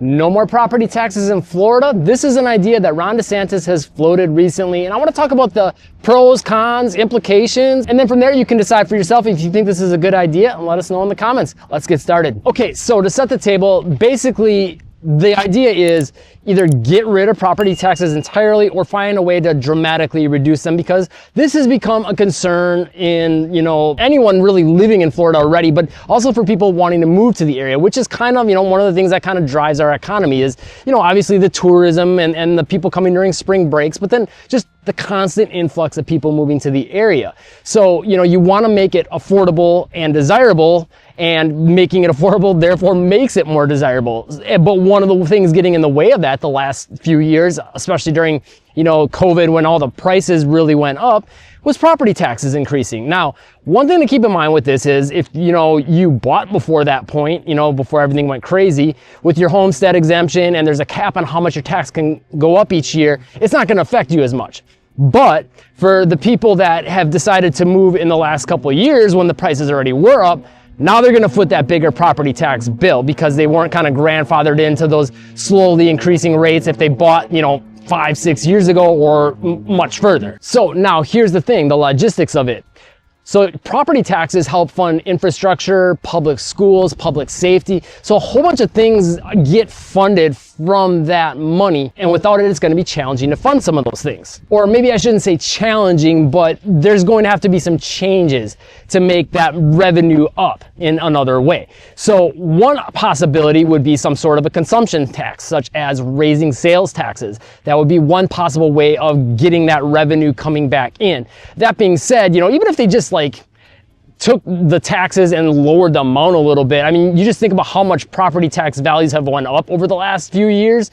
No more property taxes in Florida. This is an idea that Ron Desantis has floated recently, and I want to talk about the pros, cons, implications, and then from there you can decide for yourself if you think this is a good idea and let us know in the comments. Let's get started. Okay, so to set the table, basically the idea is either get rid of property taxes entirely or find a way to dramatically reduce them, because this has become a concern in, anyone really living in Florida already, but also for people wanting to move to the area, which is kind of, one of the things that kind of drives our economy is, obviously the tourism and the people coming during spring breaks, but then just the constant influx of people moving to the area. So, you want to make it affordable and desirable, and making it affordable therefore makes it more desirable. But one of the things getting in the way of that the last few years, especially during, COVID, when all the prices really went up, was property taxes increasing. Now, one thing to keep in mind with this is if, you bought before that point, before everything went crazy with your homestead exemption, and there's a cap on how much your tax can go up each year, it's not going to affect you as much. But for the people that have decided to move in the last couple of years when the prices already were up, now they're going to foot that bigger property tax bill because they weren't kind of grandfathered into those slowly increasing rates if they bought, 5-6 years ago or much further. So now here's the thing, the logistics of it. So property taxes help fund infrastructure, public schools, public safety. So a whole bunch of things get funded from that money, and without it, it's going to be challenging to fund some of those things. Or maybe I shouldn't say challenging, but there's going to have to be some changes to make that revenue up in another way. So one possibility would be some sort of a consumption tax, such as raising sales taxes. That would be one possible way of getting that revenue coming back in. That being said, even if they just took the taxes and lowered the amount a little bit. I mean, you just think about how much property tax values have went up over the last few years.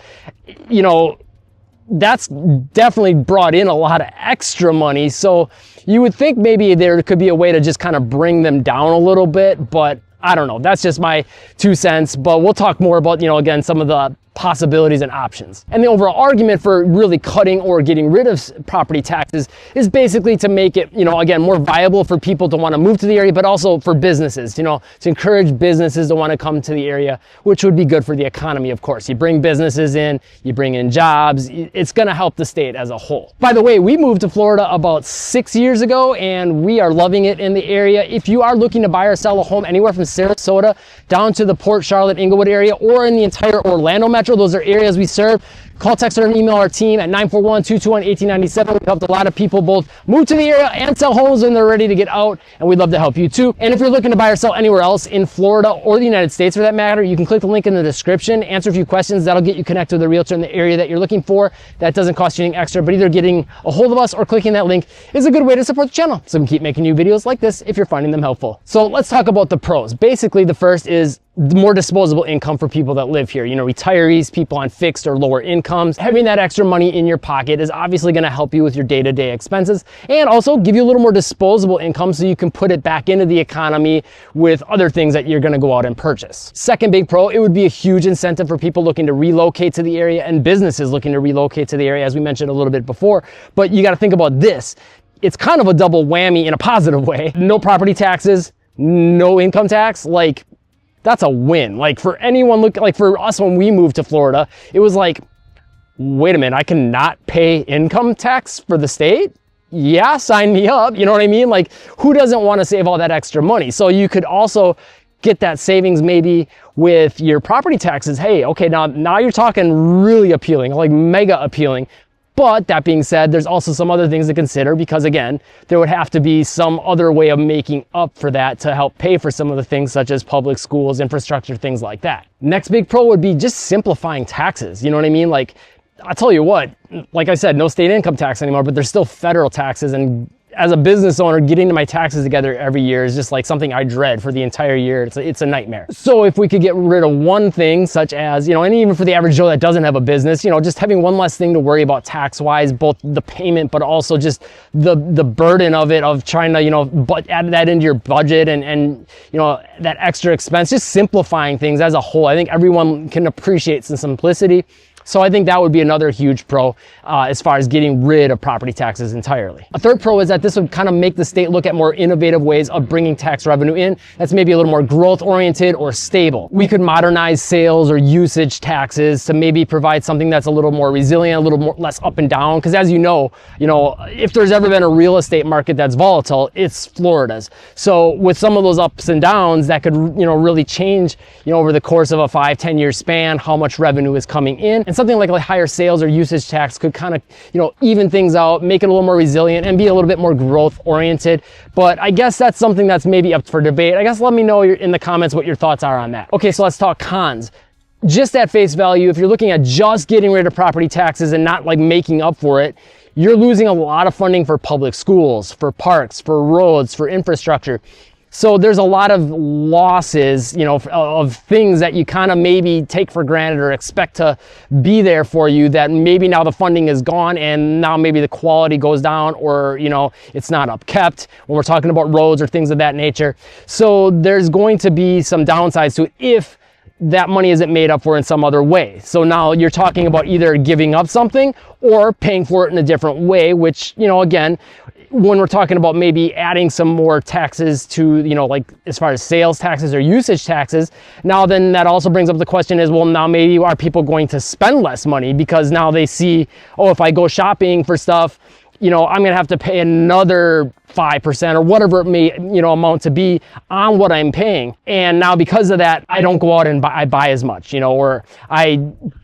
That's definitely brought in a lot of extra money. So you would think maybe there could be a way to just kind of bring them down a little bit, but I don't know. That's just my 2 cents, but we'll talk more about, again, some of the possibilities and options. And the overall argument for really cutting or getting rid of property taxes is basically to make it, again, more viable for people to want to move to the area, but also for businesses, to encourage businesses to want to come to the area, which would be good for the economy, of course. You bring businesses in, you bring in jobs, it's going to help the state as a whole. By the way, we moved to Florida about 6 years ago, and we are loving it in the area. If you are looking to buy or sell a home anywhere from Sarasota down to the Port Charlotte, Inglewood area, or in the entire Orlando metro, those are areas we serve. Call, text, or email our team at 941-221-1897. We've helped a lot of people both move to the area and sell homes when they're ready to get out, and we'd love to help you too. And if you're looking to buy or sell anywhere else in Florida or the United States for that matter, you can click the link in the description, answer a few questions. That'll get you connected with a realtor in the area that you're looking for. That doesn't cost you anything extra, but either getting a hold of us or clicking that link is a good way to support the channel, so we can keep making new videos like this if you're finding them helpful. So let's talk about the pros. Basically, the first is more disposable income for people that live here. Retirees, people on fixed or lower incomes. Having that extra money in your pocket is obviously going to help you with your day-to-day expenses, and also give you a little more disposable income so you can put it back into the economy with other things that you're going to go out and purchase. Second big pro, it would be a huge incentive for people looking to relocate to the area and businesses looking to relocate to the area, as we mentioned a little bit before. But you got to think about this. It's kind of a double whammy in a positive way. No property taxes, no income tax, that's a win. For anyone for us when we moved to Florida, it was wait a minute, I cannot pay income tax for the state? Yeah, sign me up. You know what I mean? Who doesn't want to save all that extra money? So you could also get that savings maybe with your property taxes. Hey, okay, now you're talking really appealing, mega appealing. But that being said, there's also some other things to consider, because again, there would have to be some other way of making up for that to help pay for some of the things such as public schools, infrastructure, things like that. Next big pro would be just simplifying taxes. You know what I mean? I'll tell you what, like I said, no state income tax anymore, but there's still federal taxes, and as a business owner, getting my taxes together every year is just something I dread for the entire year. It's a nightmare. So if we could get rid of one thing, such as, and even for the average Joe that doesn't have a business, just having one less thing to worry about tax-wise, both the payment, but also just the burden of it, of trying to, but add that into your budget and that extra expense, just simplifying things as a whole. I think everyone can appreciate some simplicity. So I think that would be another huge pro as far as getting rid of property taxes entirely. A third pro is that this would kind of make the state look at more innovative ways of bringing tax revenue in that's maybe a little more growth oriented or stable. We could modernize sales or usage taxes to maybe provide something that's a little more resilient, a little more less up and down. Because as you know, if there's ever been a real estate market that's volatile, it's Florida's. So with some of those ups and downs, that could really change over the course of a 5-10 year span how much revenue is coming in. And something like a higher sales or usage tax could kind of even things out, make it a little more resilient, and be a little bit more growth oriented. But I guess that's something that's maybe up for debate. I guess let me know in the comments what your thoughts are on that. Okay, so let's talk cons. Just at face value, if you're looking at just getting rid of property taxes and not like making up for it, you're losing a lot of funding for public schools, for parks, for roads, for infrastructure. So there's a lot of losses, of things that you kind of maybe take for granted or expect to be there for you, that maybe now the funding is gone and now maybe the quality goes down, or, it's not upkept when we're talking about roads or things of that nature. So there's going to be some downsides to it if that money isn't made up for in some other way. So now you're talking about either giving up something or paying for it in a different way, which, again, when we're talking about maybe adding some more taxes to, like as far as sales taxes or usage taxes, now then that also brings up the question is, well, now maybe are people going to spend less money because now they see, oh, if I go shopping for stuff, I'm going to have to pay another 5% or whatever it may, amount to be on what I'm paying. And now because of that, I don't go out and buy as much, or I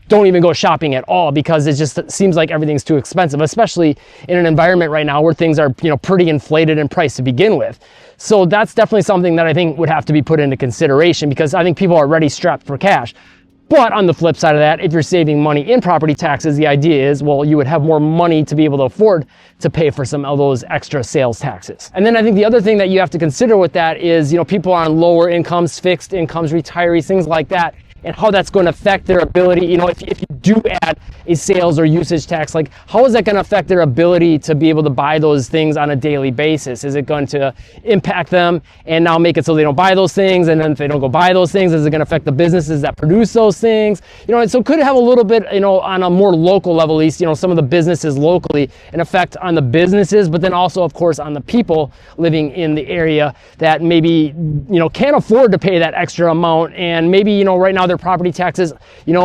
don't even go shopping at all because it just seems like everything's too expensive, especially in an environment right now where things are, pretty inflated in price to begin with. So that's definitely something that I think would have to be put into consideration, because I think people are already strapped for cash. But on the flip side of that, if you're saving money in property taxes, the idea is, well, you would have more money to be able to afford to pay for some of those extra sales taxes. And then I think the other thing that you have to consider with that is, people on lower incomes, fixed incomes, retirees, things like that, and how that's going to affect their ability. If you do add a sales or usage tax, like how is that going to affect their ability to be able to buy those things on a daily basis? Is it going to impact them and now make it so they don't buy those things? And then if they don't go buy those things, is it going to affect the businesses that produce those things? And so it could have a little bit, on a more local level, at least, some of the businesses locally, an effect on the businesses, but then also, of course, on the people living in the area that maybe, can't afford to pay that extra amount. And maybe, right now their property taxes,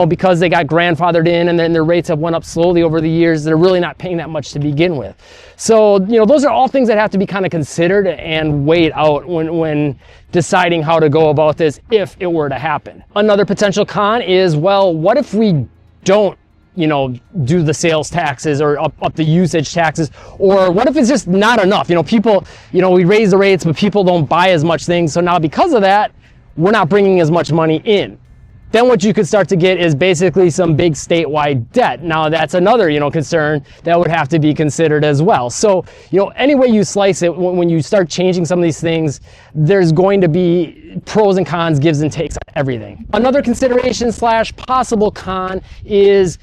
because they got grandfathered in and then their rates have went up slowly over the years, they're really not paying that much to begin with. So, those are all things that have to be kind of considered and weighed out when deciding how to go about this if it were to happen. Another potential con is, well, what if we don't do the sales taxes or up the usage taxes? Or what if it's just not enough? People, we raise the rates, but people don't buy as much things. So now because of that, we're not bringing as much money in. Then what you could start to get is basically some big statewide debt. Now that's another, concern that would have to be considered as well. So, any way you slice it, when you start changing some of these things, there's going to be pros and cons, gives and takes on everything. Another consideration / possible con is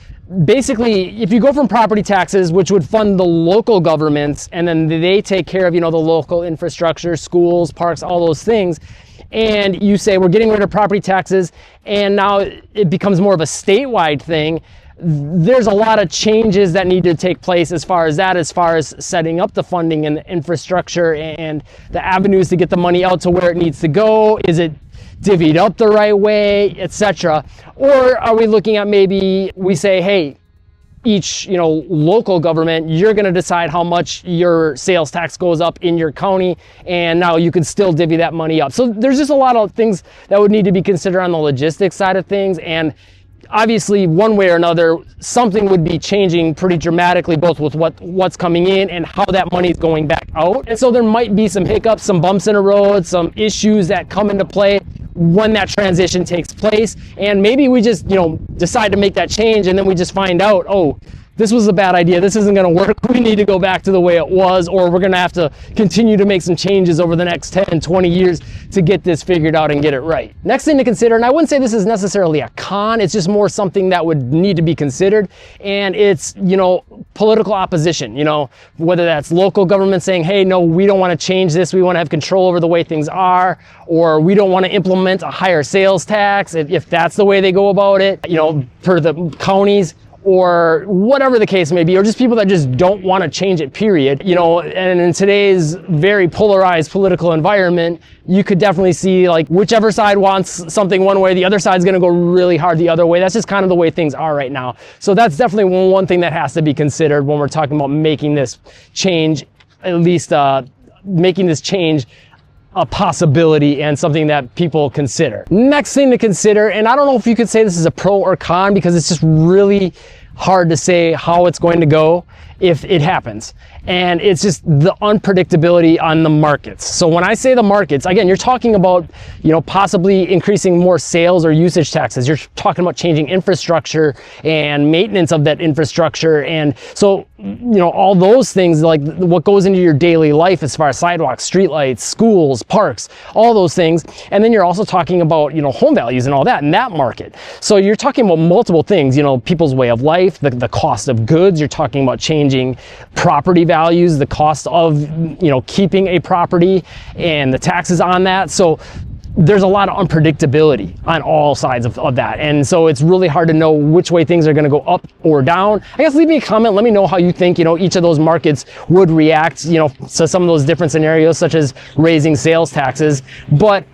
basically, if you go from property taxes, which would fund the local governments, and then they take care of, the local infrastructure, schools, parks, all those things, and you say we're getting rid of property taxes, and now it becomes more of a statewide thing, there's a lot of changes that need to take place as far as setting up the funding and the infrastructure and the avenues to get the money out to where it needs to go. Is it divvied up the right way, etc.? Or are we looking at maybe we say, hey, each local government, you're going to decide how much your sales tax goes up in your county, and now you can still divvy that money up. So there's just a lot of things that would need to be considered on the logistics side of things, and obviously one way or another something would be changing pretty dramatically, both with what's coming in and how that money is going back out. And so there might be some hiccups, some bumps in the road, some issues that come into play when that transition takes place. And maybe we just, decide to make that change, and then we just find out, oh, this was a bad idea, this isn't going to work, we need to go back to the way it was, or we're going to have to continue to make some changes over the next 10, 20 years to get this figured out and get it right. Next thing to consider, and I wouldn't say this is necessarily a con, it's just more something that would need to be considered, and it's, political opposition, whether that's local government saying, hey, no, we don't want to change this, we want to have control over the way things are, or we don't want to implement a higher sales tax, if that's the way they go about it, for the counties, or whatever the case may be, or just people that just don't want to change it, period. You know, and in today's very polarized political environment, you could definitely see like whichever side wants something one way, the other side's going to go really hard the other way. That's just kind of the way things are right now. So that's definitely one thing that has to be considered when we're talking about making this change, at least making this change a possibility and something that people consider. Next thing to consider, and I don't know if you could say this is a pro or con, because it's just really hard to say how it's going to go if it happens. And it's just the unpredictability on the markets. So when I say the markets, again, you're talking about, you know, possibly increasing more sales or usage taxes. You're talking about changing infrastructure and maintenance of that infrastructure. And so, you know, all those things, like what goes into your daily life as far as sidewalks, streetlights, schools, parks, all those things. And then you're also talking about, you know, home values and all that in that market. So you're talking about multiple things, you know, people's way of life, the cost of goods. You're talking about changing property values, the cost of, you know, keeping a property and the taxes on that. So there's a lot of unpredictability on all sides of that. And so it's really hard to know which way things are going to go up or down. I guess leave me a comment. Let me know how you think, you know, each of those markets would react, you know, to some of those different scenarios, such as raising sales taxes. But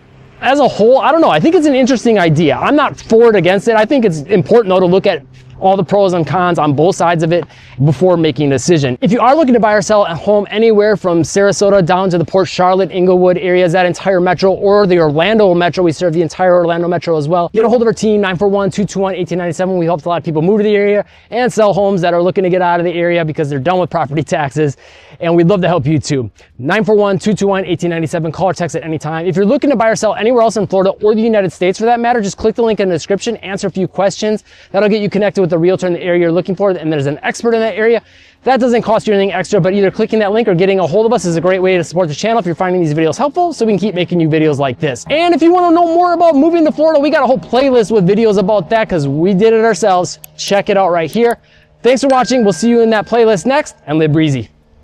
as a whole, I don't know. I think it's an interesting idea. I'm not for it, against it. I think it's important, though, to look at all the pros and cons on both sides of it before making a decision. If you are looking to buy or sell a home anywhere from Sarasota down to the Port Charlotte, Inglewood areas, that entire metro, or the Orlando metro, we serve the entire Orlando metro as well. Get a hold of our team, 941-221-1897. We helped a lot of people move to the area and sell homes that are looking to get out of the area because they're done with property taxes. And we'd love to help you too. 941-221-1897. Call or text at any time. If you're looking to buy or sell anywhere else in Florida or the United States for that matter, just click the link in the description, answer a few questions. That'll get you connected with the realtor in the area you're looking for, and there's an expert in that area. That doesn't cost you anything extra, but either clicking that link or getting a hold of us is a great way to support the channel if you're finding these videos helpful, so we can keep making you videos like this. And if you want to know more about moving to Florida, we got a whole playlist with videos about that because we did it ourselves. Check it out right here. Thanks for watching. We'll see you in that playlist next, and live breezy.